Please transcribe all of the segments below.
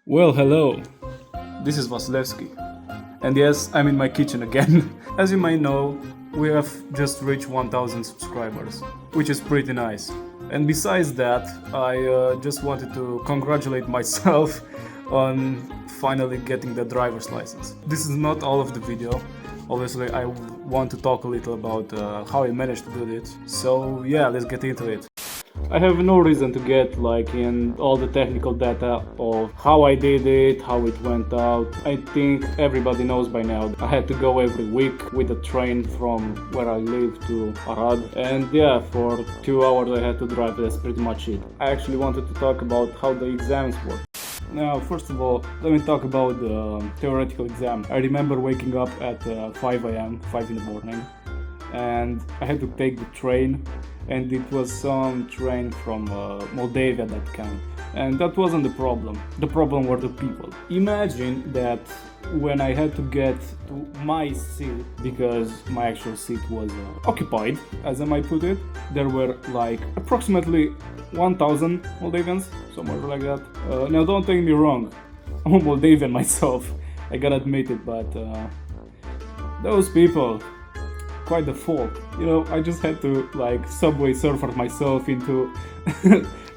Well, hello, this is Vasilevsky, and yes, I'm in my kitchen again. As you might know, we have just reached 1000 subscribers, which is pretty nice. And besides that, I just wanted to congratulate myself on finally getting the driver's license. This is not all of the video. Obviously, I want to talk a little about how I managed to do it. So yeah, let's get into it. I have no reason to get in all the technical data of how I did it, how it went out. I think everybody knows by now. I had to go every week with a train from where I live to Arad, and yeah, for 2 hours I had to drive. That's pretty much it. I actually wanted to talk about how the exams work. Now, first of all, let me talk about the theoretical exam. I remember waking up at 5 a.m., 5 in the morning, and I had to take the train, and it was some train from Moldavia that came. And that wasn't the problem. The problem were the people. Imagine that when I had to get to my seat, because my actual seat was occupied, as I might put it, there were approximately 1000 Moldavians, somewhere like that. Now don't take me wrong, I'm a Moldavian myself, I gotta admit it, but those people, quite the folk. You know, I just had to subway surfer myself into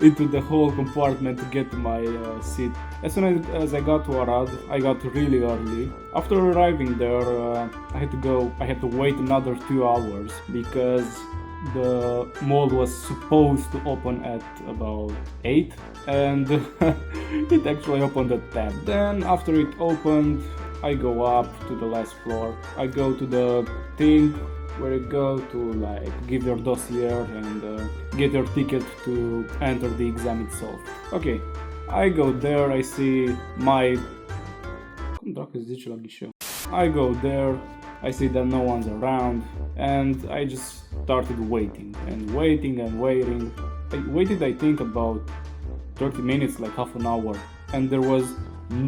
into the whole compartment to get to my seat. As soon as I got to Arad, I got really early. After arriving there, I had to wait another 2 hours because the mall was supposed to open at about 8 and it actually opened at 10. Then after it opened, I go up to the last floor. I go to the thing where you go to give your dossier and get your ticket to enter the exam itself. Okay, I go there, I see my... I go there, I see that no one's around, and I just started waiting and waiting and waiting. I waited, I think, about 30 minutes, like half an hour, and there was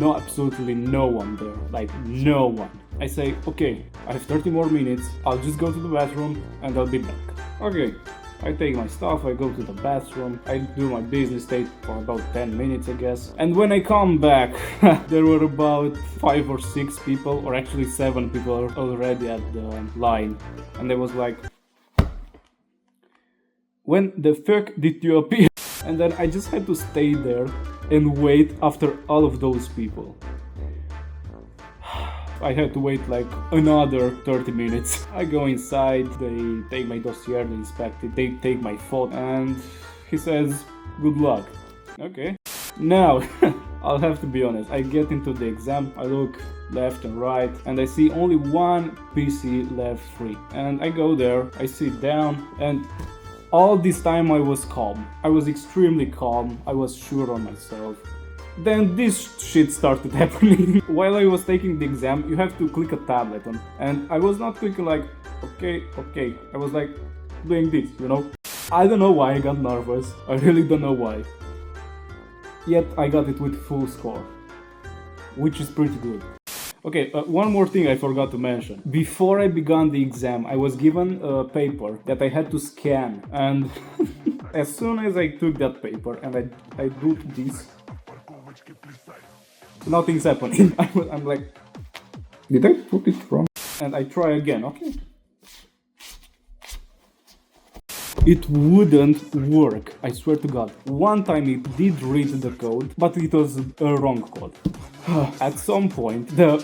absolutely no one there, no one. I say, okay, I have 30 more minutes, I'll just go to the bathroom and I'll be back. Okay, I take my stuff, I go to the bathroom, I do my business, take for about 10 minutes I guess. And when I come back, there were about 5 or 6 people, or actually 7 people already at the line. And I was like, when the fuck did you appear? And then I just had to stay there and wait after all of those people. I had to wait another 30 minutes. I go inside, they take my dossier, they inspect it, they take my phone, and he says, good luck. Okay. Now, I'll have to be honest, I get into the exam, I look left and right, and I see only one PC left free. And I go there, I sit down, and all this time I was calm. I was extremely calm, I was sure on myself. Then this shit started happening. While I was taking the exam, you have to click a tab button. And I was not clicking okay. I was doing this, you know? I don't know why I got nervous. I really don't know why. Yet I got it with full score, which is pretty good. Okay, one more thing I forgot to mention. Before I began the exam, I was given a paper that I had to scan. And as soon as I took that paper and I do this, nothing's happening. I'm like, did I put it wrong? And I try again, okay. It wouldn't work, I swear to God. One time it did read the code, but it was a wrong code. At some point, the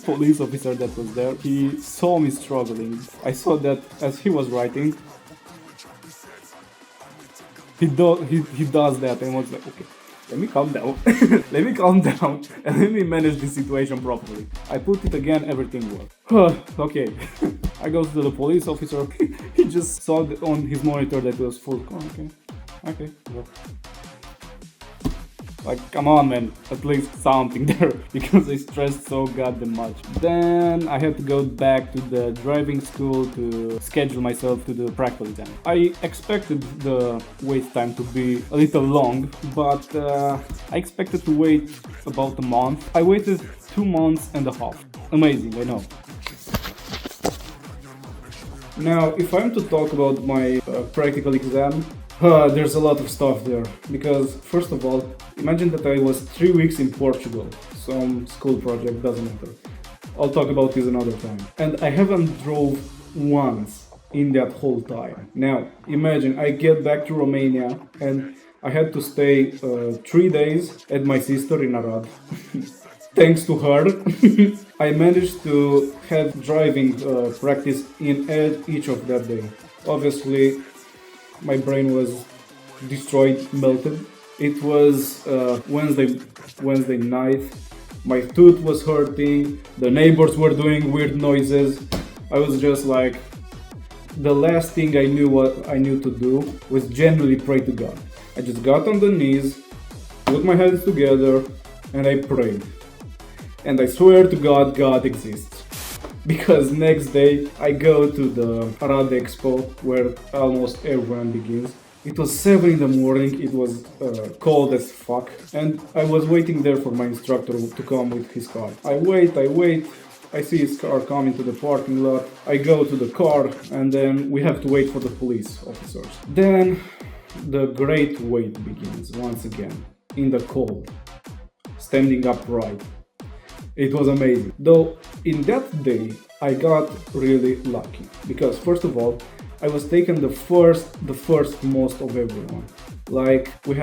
police officer that was there, he saw me struggling. I saw that as he was writing, he does that, and I was like, okay. Let me calm down, let me calm down, and let me manage the situation properly. I put it again, everything worked. Okay, I go to the police officer, he just saw on his monitor that it was full. Okay, well. Come on man, at least something there, because I stressed so goddamn much. Then I had to go back to the driving school to schedule myself to the practical exam. I expected the wait time to be a little long, but I expected to wait about a month. I waited 2 months and a half. Amazing, I know. Now, if I'm to talk about my practical exam, There's a lot of stuff there, because first of all, imagine that I was 3 weeks in Portugal, some school project, doesn't matter. I'll talk about this another time. And I haven't drove once in that whole time. Now, imagine I get back to Romania and I had to stay 3 days at my sister in Arad. Thanks to her, I managed to have driving practice in each of that day. Obviously, my brain was destroyed, melted. It was Wednesday night. My tooth was hurting. The neighbors were doing weird noises. I was just like, the last thing I knew what I knew to do was genuinely pray to God. I just got on the knees, put my hands together, and I prayed. And I swear to God, God exists. Because next day I go to the Arad Expo where almost everyone begins. It was 7 in the morning, it was cold as fuck, and I was waiting there for my instructor to come with his car. I wait, I see his car coming to the parking lot, I go to the car, and then we have to wait for the police officers. Then the great wait begins once again, in the cold, standing upright. It was amazing. Though in that day I got really lucky because first of all I was taken the first most of everyone. Like we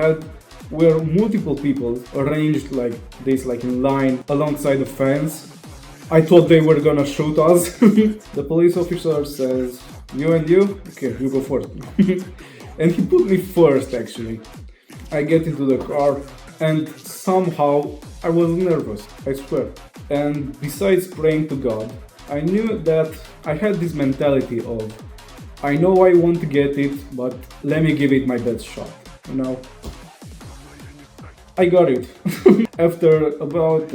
were multiple people arranged like this, like in line alongside the fence. I thought they were gonna shoot us. The police officer says, "You and you? Okay, you go first." And he put me first actually. I get into the car and somehow I was nervous, I swear. And besides praying to God, I knew that I had this mentality of, I know I want to get it, but let me give it my best shot, you know? I got it. After about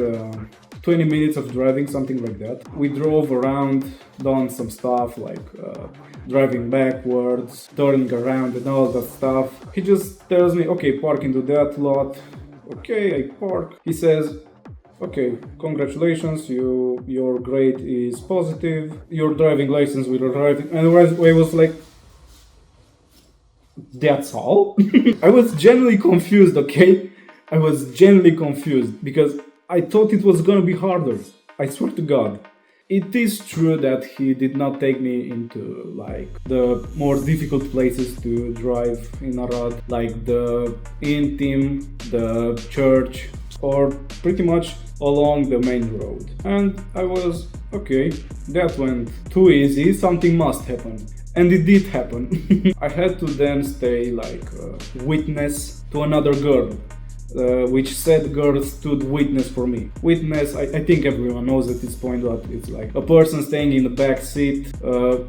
20 minutes of driving, something like that, we drove around, done some stuff like driving backwards, turning around and all that stuff. He just tells me, okay, park into that lot. Okay, I park. He says, okay, congratulations, your grade is positive, your driving license will arrive. And I was like, that's all? I was genuinely confused, okay? I was genuinely confused because I thought it was gonna be harder. I swear to God. It is true that he did not take me into like the more difficult places to drive in Arad, like the Intim, the church, or pretty much along the main road. And I was, okay, that went too easy, something must happen. And it did happen. I had to then stay like witness to another girl. Which said girl stood witness for me. Witness, I think everyone knows at this point that it's like a person staying in the back seat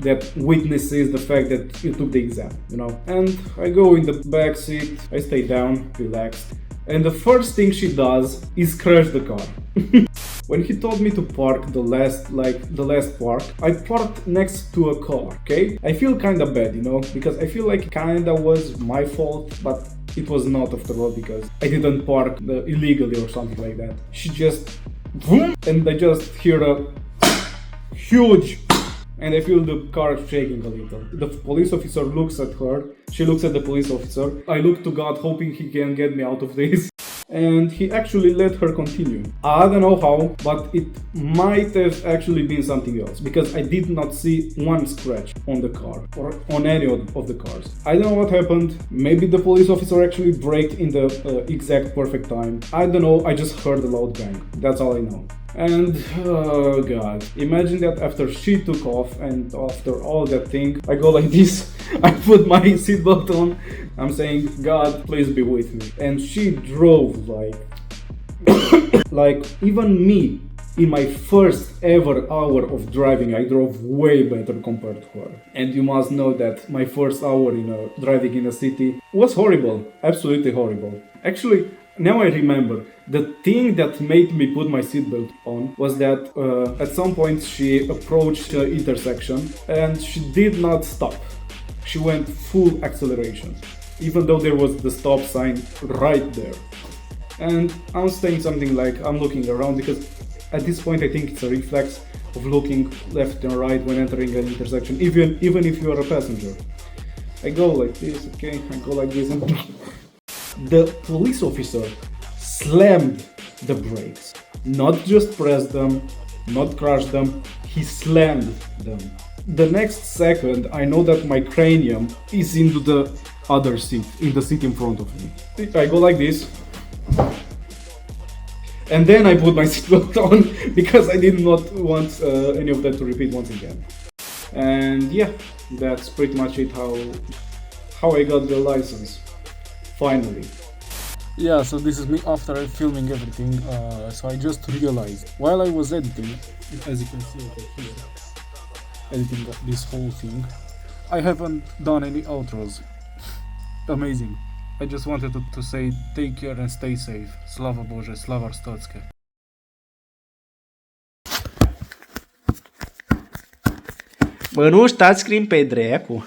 that witnesses the fact that you took the exam, you know. And I go in the back seat, I stay down, relaxed, and the first thing she does is crash the car. When he told me to park the last park, I parked next to a car, okay? I feel kinda bad, you know, because I feel like kinda was my fault, but it was not after all because I didn't park illegally or something like that. She just boom, and I just hear a huge, and I feel the car shaking a little. The police officer looks at her, she looks at the police officer. I look to God hoping he can get me out of this. And he actually let her continue. I don't know how, but it might have actually been something else because I did not see one scratch on the car or on any of the cars. I don't know what happened. Maybe the police officer actually braked in the exact perfect time. I don't know, I just heard a loud bang. That's all I know. And oh god, imagine that after she took off and after all that thing, I go like this, I put my seatbelt on, I'm saying, God, please be with me. And she drove like even me, in my first ever hour of driving, I drove way better compared to her. And you must know that my first hour driving in a city was horrible, absolutely horrible. Actually, now I remember, the thing that made me put my seatbelt on was that at some point she approached the intersection and she did not stop. She went full acceleration, even though there was the stop sign right there. And I'm saying something like, I'm looking around because at this point I think it's a reflex of looking left and right when entering an intersection, even if you are a passenger. I go like this, okay, I go like this, and the police officer slammed the brakes. Not just pressed them, not crushed them, he slammed them. The next second, I know that my cranium is into the other seat, in the seat in front of me. I go like this, and then I put my seatbelt on because I did not want any of that to repeat once again. And yeah, that's pretty much it how I got the license, finally. Yeah, so this is me after filming everything, so I just realized, while I was editing, as you can see over here, editing this whole thing, I haven't done any outros. Amazing. I just wanted to say take care and stay safe. Slava Bože, Slava Arstotske. Mă, nu, touchscreen pe dracu.